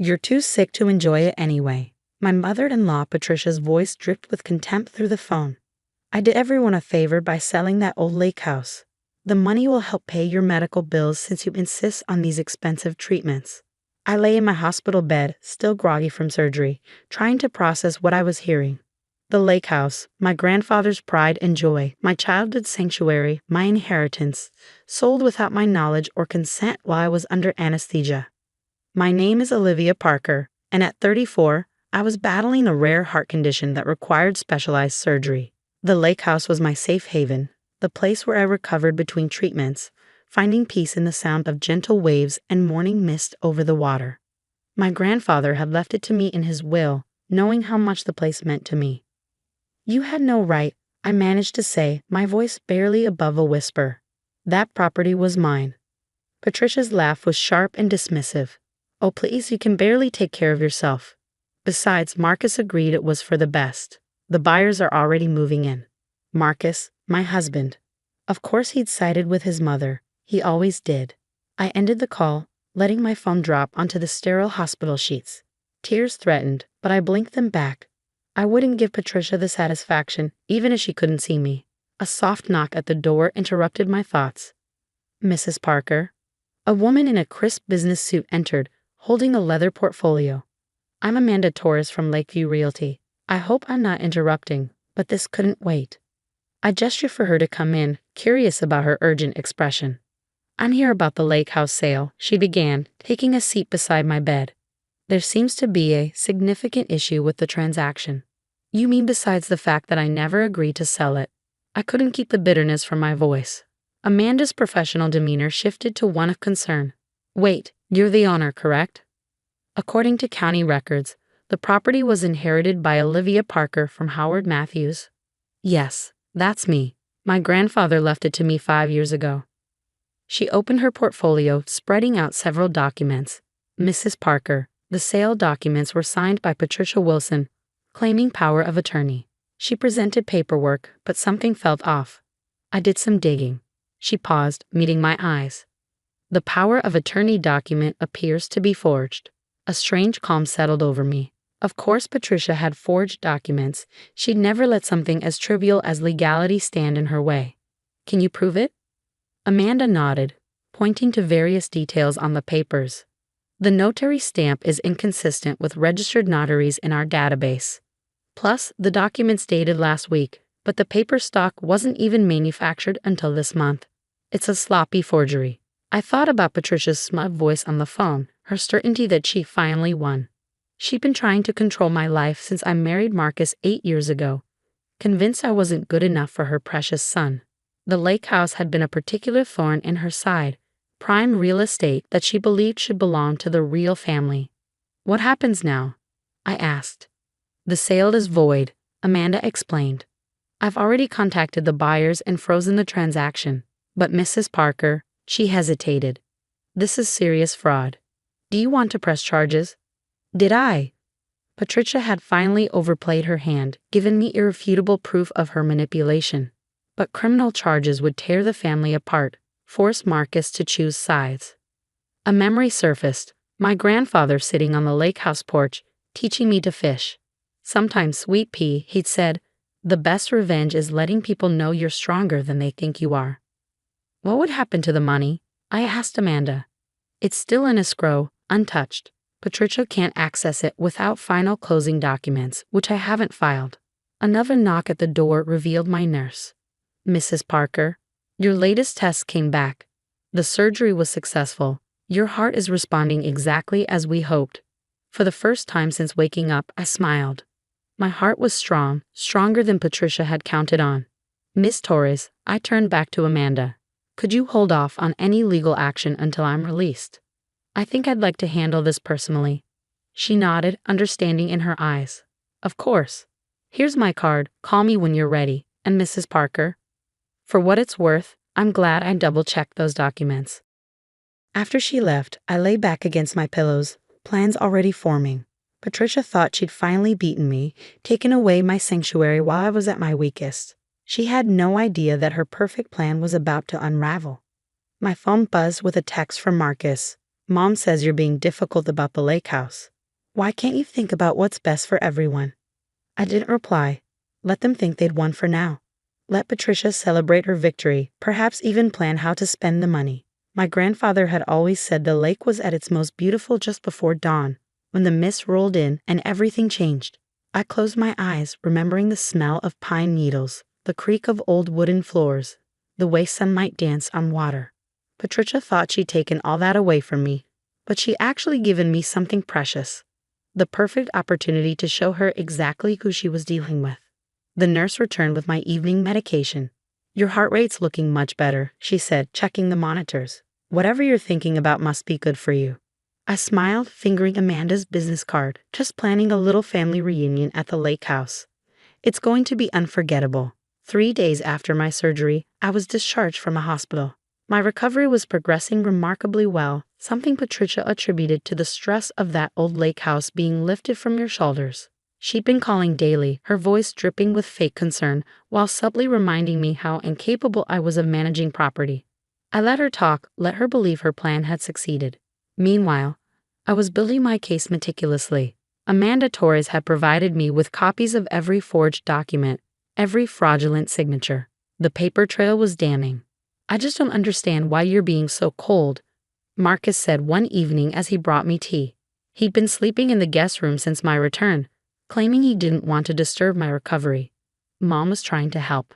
You're too sick to enjoy it anyway. My mother-in-law Patricia's voice dripped with contempt through the phone. I did everyone a favor by selling that old lake house. The money will help pay your medical bills since you insist on these expensive treatments. I lay in my hospital bed, still groggy from surgery, trying to process what I was hearing. The lake house, my grandfather's pride and joy, my childhood sanctuary, my inheritance, sold without my knowledge or consent while I was under anesthesia. My name is Olivia Parker, and at 34, I was battling a rare heart condition that required specialized surgery. The lake house was my safe haven, the place where I recovered between treatments, finding peace in the sound of gentle waves and morning mist over the water. My grandfather had left it to me in his will, knowing how much the place meant to me. You had no right, I managed to say, my voice barely above a whisper. That property was mine. Patricia's laugh was sharp and dismissive. Oh, please, you can barely take care of yourself. Besides, Marcus agreed it was for the best. The buyers are already moving in. Marcus, my husband. Of course he'd sided with his mother. He always did. I ended the call, letting my phone drop onto the sterile hospital sheets. Tears threatened, but I blinked them back. I wouldn't give Patricia the satisfaction, even if she couldn't see me. A soft knock at the door interrupted my thoughts. Mrs. Parker. A woman in a crisp business suit entered, holding a leather portfolio. I'm Amanda Torres from Lakeview Realty. I hope I'm not interrupting, but this couldn't wait. I gestured for her to come in, curious about her urgent expression. I'm here about the lake house sale, she began, taking a seat beside my bed. There seems to be a significant issue with the transaction. You mean besides the fact that I never agreed to sell it? I couldn't keep the bitterness from my voice. Amanda's professional demeanor shifted to one of concern. Wait, you're the owner, correct? According to county records, the property was inherited by Olivia Parker from Howard Matthews. Yes, that's me. My grandfather left it to me 5 years ago. She opened her portfolio, spreading out several documents. Mrs. Parker, the sale documents were signed by Patricia Wilson, claiming power of attorney. She presented paperwork, but something felt off. I did some digging. She paused, meeting my eyes. The power of attorney document appears to be forged. A strange calm settled over me. Of course Patricia had forged documents. She'd never let something as trivial as legality stand in her way. Can you prove it? Amanda nodded, pointing to various details on the papers. The notary stamp is inconsistent with registered notaries in our database. Plus, the documents dated last week, but the paper stock wasn't even manufactured until this month. It's a sloppy forgery. I thought about Patricia's smug voice on the phone, her certainty that she finally won. She'd been trying to control my life since I married Marcus 8 years ago, convinced I wasn't good enough for her precious son. The lake house had been a particular thorn in her side, prime real estate that she believed should belong to the real family. What happens now? I asked. The sale is void, Amanda explained. I've already contacted the buyers and frozen the transaction, but Mrs. Parker, she hesitated. This is serious fraud. Do you want to press charges? Did I? Patricia had finally overplayed her hand, given me irrefutable proof of her manipulation. But criminal charges would tear the family apart, force Marcus to choose sides. A memory surfaced, my grandfather sitting on the lake house porch, teaching me to fish. Sometimes, sweet pea, he'd said, the best revenge is letting people know you're stronger than they think you are. What would happen to the money? I asked Amanda. It's still in escrow, untouched. Patricia can't access it without final closing documents, which I haven't filed. Another knock at the door revealed my nurse. Mrs. Parker, your latest test came back. The surgery was successful. Your heart is responding exactly as we hoped. For the first time since waking up, I smiled. My heart was strong, stronger than Patricia had counted on. Miss Torres, I turned back to Amanda. Could you hold off on any legal action until I'm released? I think I'd like to handle this personally. She nodded, understanding in her eyes. Of course. Here's my card. Call me when you're ready. And Mrs. Parker? For what it's worth, I'm glad I double-checked those documents. After she left, I lay back against my pillows, plans already forming. Patricia thought she'd finally beaten me, taken away my sanctuary while I was at my weakest. She had no idea that her perfect plan was about to unravel. My phone buzzed with a text from Marcus. Mom says you're being difficult about the lake house. Why can't you think about what's best for everyone? I didn't reply. Let them think they'd won for now. Let Patricia celebrate her victory, perhaps even plan how to spend the money. My grandfather had always said the lake was at its most beautiful just before dawn, when the mist rolled in and everything changed. I closed my eyes, remembering the smell of pine needles, the creak of old wooden floors, the way sunlight danced on water. Patricia thought she'd taken all that away from me, but she'd actually given me something precious. The perfect opportunity to show her exactly who she was dealing with. The nurse returned with my evening medication. Your heart rate's looking much better, she said, checking the monitors. Whatever you're thinking about must be good for you. I smiled, fingering Amanda's business card, just planning a little family reunion at the lake house. It's going to be unforgettable. 3 days after my surgery, I was discharged from a hospital. My recovery was progressing remarkably well, something Patricia attributed to the stress of that old lake house being lifted from your shoulders. She'd been calling daily, her voice dripping with fake concern, while subtly reminding me how incapable I was of managing property. I let her talk, let her believe her plan had succeeded. Meanwhile, I was building my case meticulously. Amanda Torres had provided me with copies of every forged document, every fraudulent signature. The paper trail was damning. I just don't understand why you're being so cold, Marcus said one evening as he brought me tea. He'd been sleeping in the guest room since my return, claiming he didn't want to disturb my recovery. Mom was trying to help.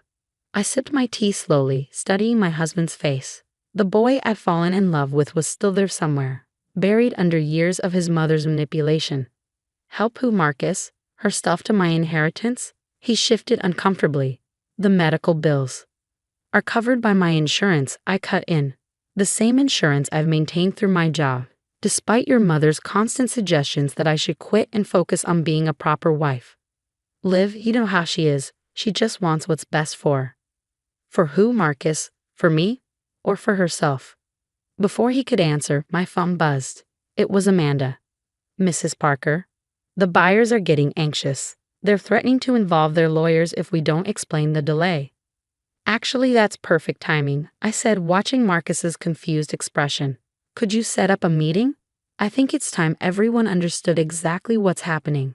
I sipped my tea slowly, studying my husband's face. The boy I'd fallen in love with was still there somewhere, buried under years of his mother's manipulation. Help who, Marcus? Her stuff to my inheritance? He shifted uncomfortably. The medical bills are covered by my insurance, I cut in. The same insurance I've maintained through my job, despite your mother's constant suggestions that I should quit and focus on being a proper wife. Liv, you know how she is. She just wants what's best for her. For who, Marcus? For me? Or for herself? Before he could answer, my phone buzzed. It was Amanda. Mrs. Parker, the buyers are getting anxious. They're threatening to involve their lawyers if we don't explain the delay. Actually, that's perfect timing, I said, watching Marcus's confused expression. Could you set up a meeting? I think it's time everyone understood exactly what's happening.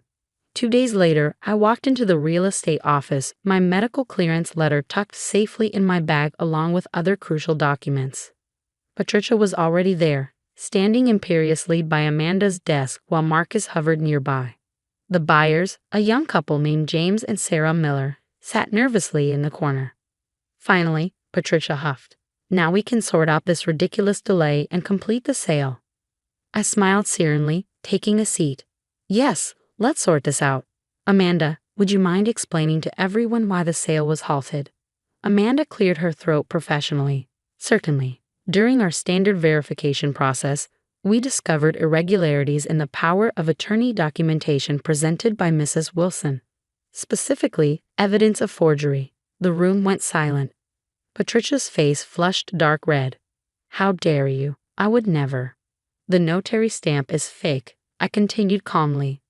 2 days later, I walked into the real estate office, my medical clearance letter tucked safely in my bag along with other crucial documents. Patricia was already there, standing imperiously by Amanda's desk while Marcus hovered nearby. The buyers, a young couple named James and Sarah Miller, sat nervously in the corner. Finally, Patricia huffed. Now we can sort out this ridiculous delay and complete the sale. I smiled serenely, taking a seat. Yes, let's sort this out. Amanda, would you mind explaining to everyone why the sale was halted? Amanda cleared her throat professionally. Certainly. During our standard verification process, we discovered irregularities in the power of attorney documentation presented by Mrs. Wilson. Specifically, evidence of forgery. The room went silent. Patricia's face flushed dark red. How dare you? I would never. The notary stamp is fake, I continued calmly.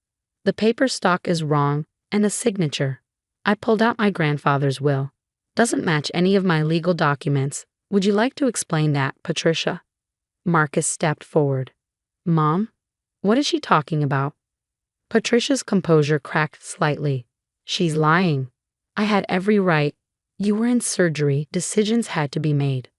The paper stock is wrong, and the signature. I pulled out my grandfather's will. Doesn't match any of my legal documents. Would you like to explain that, Patricia? Marcus stepped forward. Mom? What is she talking about? Patricia's composure cracked slightly. She's lying. I had every right. You were in surgery, decisions had to be made.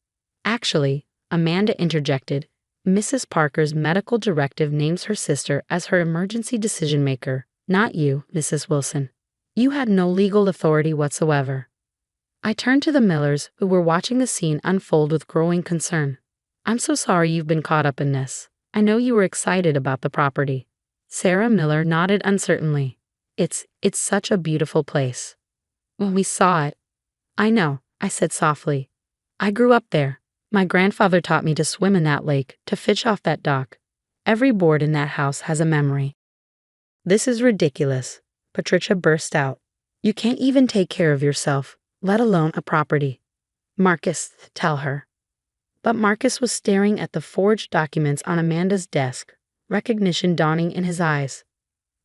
Actually, Amanda interjected, Mrs. Parker's medical directive names her sister as her emergency decision maker, not you, Mrs. Wilson. You had no legal authority whatsoever. I turned to the Millers, who were watching the scene unfold with growing concern. I'm so sorry you've been caught up in this. I know you were excited about the property. Sarah Miller nodded uncertainly. It's such a beautiful place. When we saw it, I know, I said softly. I grew up there. My grandfather taught me to swim in that lake, to fish off that dock. Every board in that house has a memory. This is ridiculous, Patricia burst out. You can't even take care of yourself, let alone a property. Marcus, tell her. But Marcus was staring at the forged documents on Amanda's desk, recognition dawning in his eyes.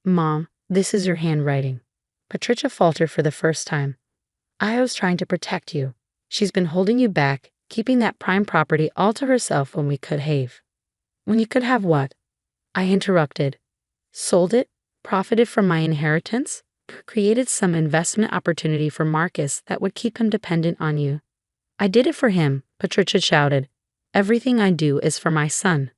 Mom, this is your handwriting. Patricia faltered for the first time. I was trying to protect you. She's been holding you back, keeping that prime property all to herself when we could have. When you could have what? I interrupted. Sold it, profited from my inheritance, created some investment opportunity for Marcus that would keep him dependent on you. I did it for him, Patricia shouted. Everything I do is for my son.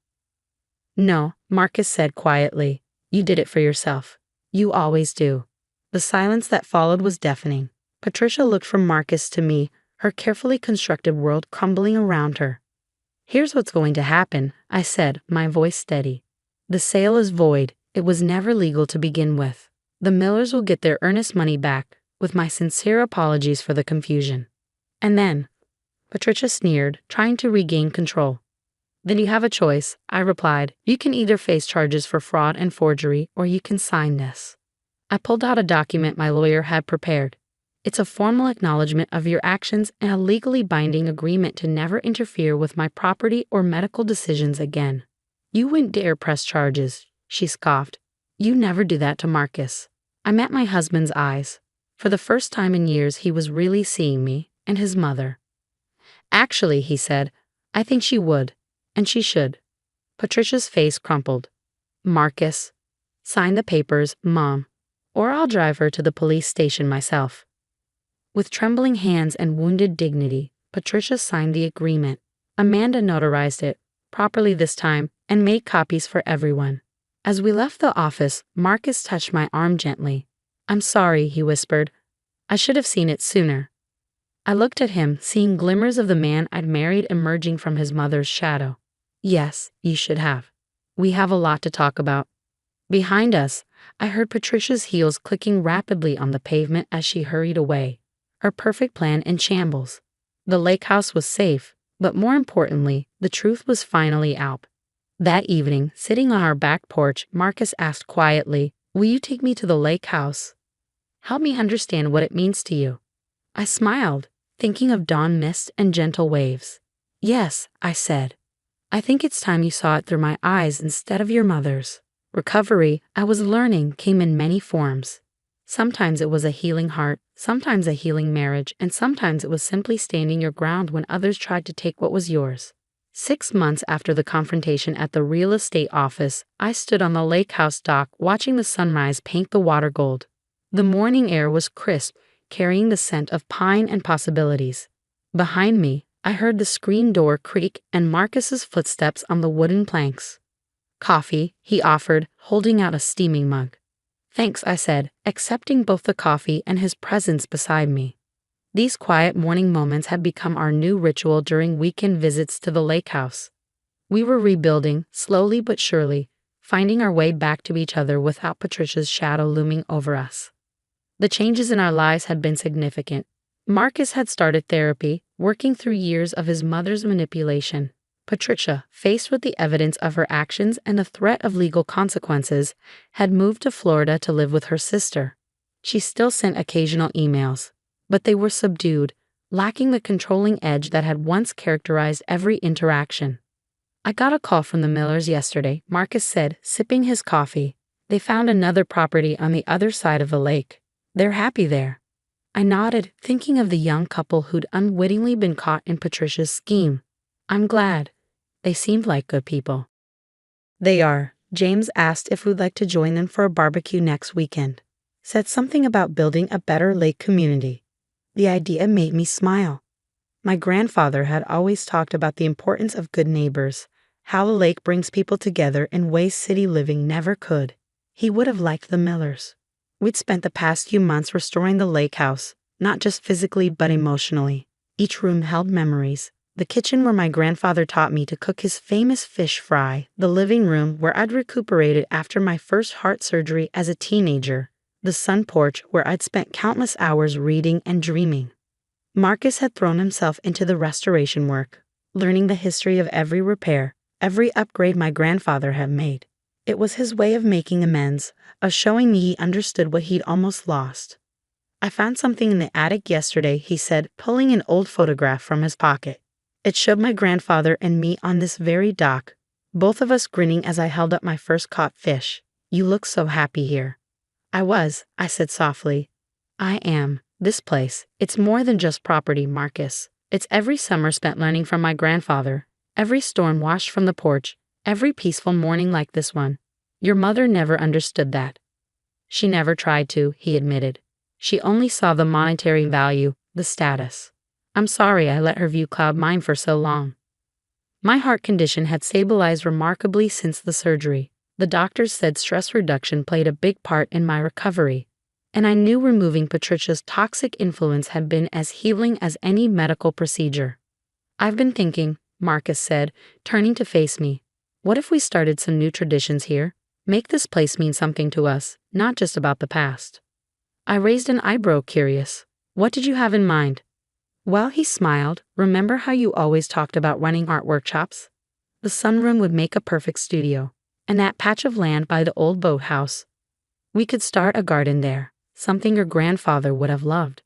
No, Marcus said quietly. You did it for yourself. You always do. The silence that followed was deafening. Patricia looked from Marcus to me, her carefully constructed world crumbling around her. Here's what's going to happen, I said, my voice steady. The sale is void. It was never legal to begin with. The Millers will get their earnest money back, with my sincere apologies for the confusion. And then, Patricia sneered, trying to regain control. Then you have a choice, I replied. You can either face charges for fraud and forgery, or you can sign this. I pulled out a document my lawyer had prepared. It's a formal acknowledgement of your actions and a legally binding agreement to never interfere with my property or medical decisions again. You wouldn't dare press charges, she scoffed. You never do that to Marcus. I met my husband's eyes. For the first time in years, he was really seeing me and his mother. Actually, he said, I think she would, and she should. Patricia's face crumpled. Marcus, sign the papers, Mom, or I'll drive her to the police station myself. With trembling hands and wounded dignity, Patricia signed the agreement. Amanda notarized it, properly this time, and made copies for everyone. As we left the office, Marcus touched my arm gently. I'm sorry, he whispered. I should have seen it sooner. I looked at him, seeing glimmers of the man I'd married emerging from his mother's shadow. Yes, you should have. We have a lot to talk about. Behind us, I heard Patricia's heels clicking rapidly on the pavement as she hurried away, her perfect plan in shambles. The lake house was safe, but more importantly, the truth was finally out. That evening, sitting on our back porch, Marcus asked quietly, Will you take me to the lake house? Help me understand what it means to you. I smiled, thinking of dawn mist and gentle waves. Yes, I said. I think it's time you saw it through my eyes instead of your mother's. Recovery, I was learning, came in many forms. Sometimes it was a healing heart, sometimes a healing marriage, and sometimes it was simply standing your ground when others tried to take what was yours. 6 months after the confrontation at the real estate office, I stood on the lake house dock watching the sunrise paint the water gold. The morning air was crisp, carrying the scent of pine and possibilities. Behind me, I heard the screen door creak and Marcus's footsteps on the wooden planks. Coffee, he offered, holding out a steaming mug. Thanks, I said, accepting both the coffee and his presence beside me. These quiet morning moments had become our new ritual during weekend visits to the lake house. We were rebuilding, slowly but surely, finding our way back to each other without Patricia's shadow looming over us. The changes in our lives had been significant. Marcus had started therapy, working through years of his mother's manipulation. Patricia, faced with the evidence of her actions and the threat of legal consequences, had moved to Florida to live with her sister. She still sent occasional emails, but they were subdued, lacking the controlling edge that had once characterized every interaction. I got a call from the Millers yesterday, Marcus said, sipping his coffee. They found another property on the other side of the lake. They're happy there. I nodded, thinking of the young couple who'd unwittingly been caught in Patricia's scheme. I'm glad. They seemed like good people. They are. James asked if we'd like to join them for a barbecue next weekend. Said something about building a better lake community. The idea made me smile. My grandfather had always talked about the importance of good neighbors, how the lake brings people together in ways city living never could. He would have liked the Millers. We'd spent the past few months restoring the lake house, not just physically but emotionally. Each room held memories. The kitchen where my grandfather taught me to cook his famous fish fry, the living room where I'd recuperated after my first heart surgery as a teenager, the sun porch where I'd spent countless hours reading and dreaming. Marcus had thrown himself into the restoration work, learning the history of every repair, every upgrade my grandfather had made. It was his way of making amends, of showing me he understood what he'd almost lost. I found something in the attic yesterday, he said, pulling an old photograph from his pocket. It showed my grandfather and me on this very dock, both of us grinning as I held up my first caught fish. You look so happy here. I said softly. I am. This place, it's more than just property, Marcus. It's every summer spent learning from my grandfather, every storm washed from the porch, Every peaceful morning like this one. Your mother never understood that. She never tried to, he admitted. She only saw the monetary value, the status. I'm sorry I let her view cloud mine for so long. My heart condition had stabilized remarkably since the surgery. The doctors said stress reduction played a big part in my recovery, and I knew removing Patricia's toxic influence had been as healing as any medical procedure. I've been thinking, Marcus said, turning to face me. What if we started some new traditions here? Make this place mean something to us, not just about the past. I raised an eyebrow, curious. What did you have in mind? Well, he smiled. Remember how you always talked about running art workshops? The sunroom would make a perfect studio. And that patch of land by the old boathouse. We could start a garden there, something your grandfather would have loved.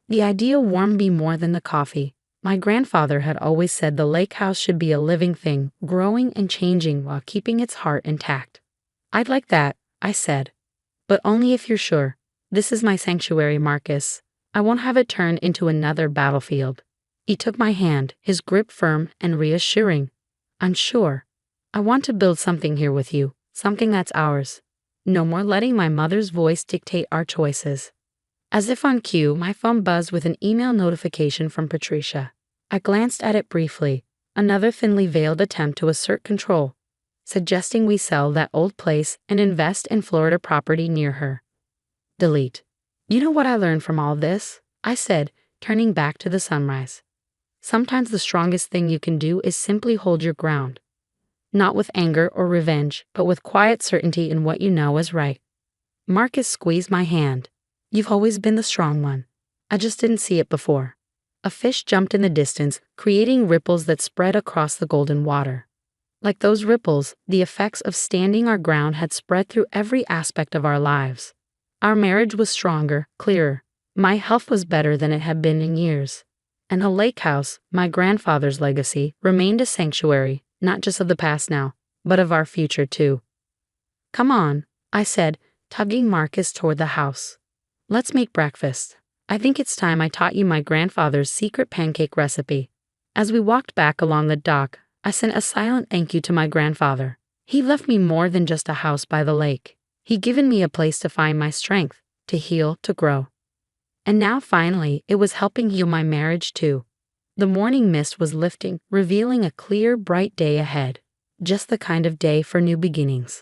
The idea warmed me more than the coffee. My grandfather had always said the lake house should be a living thing, growing and changing while keeping its heart intact. I'd like that, I said. But only if you're sure. This is my sanctuary, Marcus. I won't have it turned into another battlefield. He took my hand, his grip firm and reassuring. I'm sure. I want to build something here with you, something that's ours. No more letting my mother's voice dictate our choices. As if on cue, my phone buzzed with an email notification from Patricia. I glanced at it briefly, another thinly veiled attempt to assert control, suggesting we sell that old place and invest in Florida property near her. Delete. You know what I learned from all this? I said, turning back to the sunrise. Sometimes the strongest thing you can do is simply hold your ground. Not with anger or revenge, but with quiet certainty in what you know is right. Marcus squeezed my hand. You've always been the strong one. I just didn't see it before. A fish jumped in the distance, creating ripples that spread across the golden water. Like those ripples, the effects of standing our ground had spread through every aspect of our lives. Our marriage was stronger, clearer. My health was better than it had been in years. And the lake house, my grandfather's legacy, remained a sanctuary, not just of the past now, but of our future too. Come on, I said, tugging Marcus toward the house. Let's make breakfast. I think it's time I taught you my grandfather's secret pancake recipe. As we walked back along the dock, I sent a silent thank you to my grandfather. He left me more than just a house by the lake. He'd given me a place to find my strength, to heal, to grow. And now finally, it was helping heal my marriage too. The morning mist was lifting, revealing a clear, bright day ahead. Just the kind of day for new beginnings.